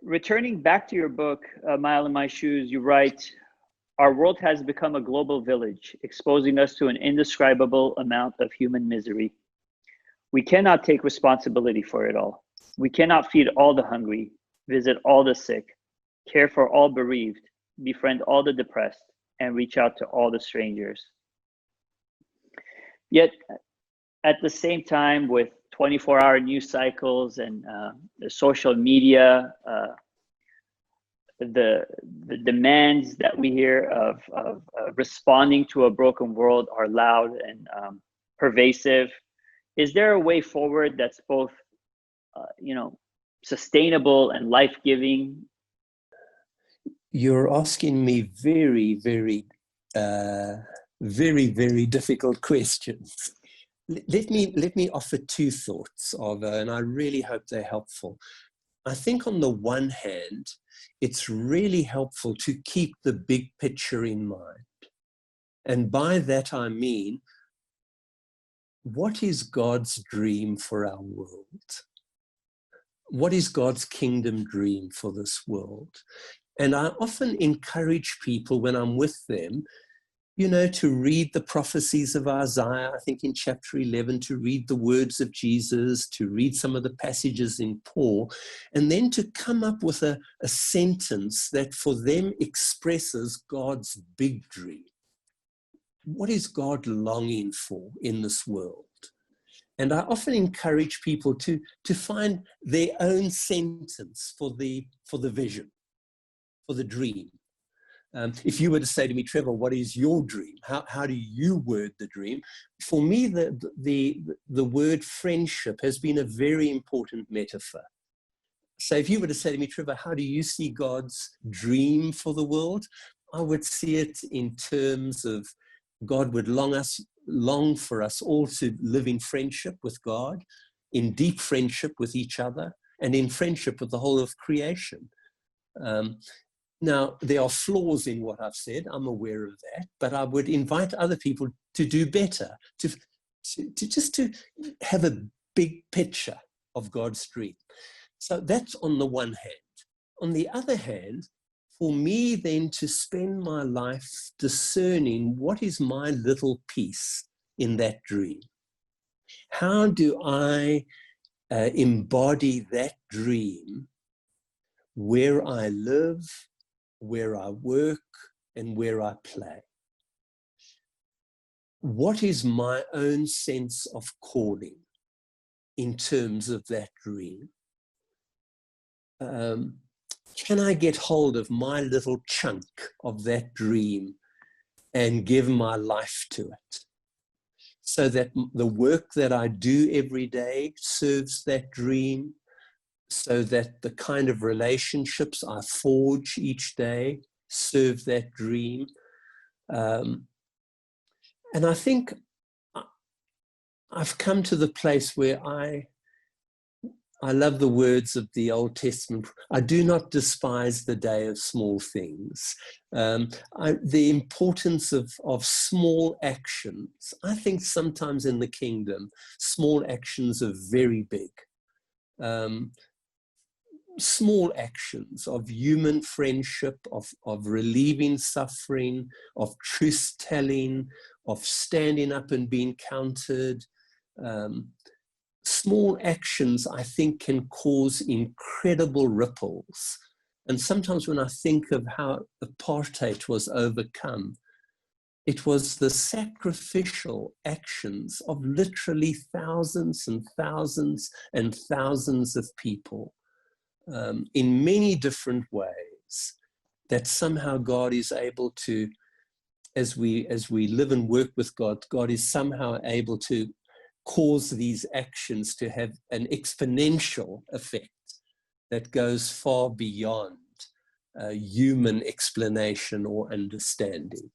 returning back to your book, A Mile in My Shoes, you write, our world has become a global village, exposing us to an indescribable amount of human misery. We cannot take responsibility for it all. We cannot feed all the hungry, visit all the sick, care for all bereaved, befriend all the depressed, and reach out to all the strangers. Yet, at the same time, with 24-hour news cycles and the social media, the demands that we hear of responding to a broken world are loud and pervasive. Is there a way forward that's both, sustainable and life-giving? You're asking me very, very, very difficult questions. Let me offer two thoughts, Arvo, and I really hope they're helpful. I think on the one hand, it's really helpful to keep the big picture in mind. And by that I mean, what is God's dream for our world? What is God's kingdom dream for this world? And I often encourage people when I'm with them, to read the prophecies of Isaiah, I think in chapter 11, to read the words of Jesus, to read some of the passages in Paul, and then to come up with a sentence that for them expresses God's big dream. What is God longing for in this world? And I often encourage people to find their own sentence for the vision, for the dream. If you were to say to me, Trevor, what is your dream? How do you word the dream? For me, the word friendship has been a very important metaphor. So if you were to say to me, Trevor, how do you see God's dream for the world? I would see it in terms of God would long for us all to live in friendship with God, in deep friendship with each other, and in friendship with the whole of creation. Now, there are flaws in what I've said, I'm aware of that, but I would invite other people to do better, to have a big picture of God's dream. So that's on the one hand. On the other hand, for me then to spend my life discerning what is my little piece in that dream. How do I embody that dream where I live, where I work, and where I play? What is my own sense of calling in terms of that dream? Can I get hold of my little chunk of that dream and give my life to it, so that the work that I do every day serves that dream, so that the kind of relationships I forge each day serve that dream? And I think I've come to the place where I love the words of the Old Testament. I do not despise the day of small things. The importance of small actions. I think sometimes in the kingdom, small actions are very big. Small actions of human friendship, of relieving suffering, of truth-telling, of standing up and being counted. Small actions, I think, can cause incredible ripples. And sometimes when I think of how apartheid was overcome, it was the sacrificial actions of literally thousands and thousands and thousands of people in many different ways that somehow God is able to, as we live and work with God, God is somehow able to cause these actions to have an exponential effect that goes far beyond human explanation or understanding.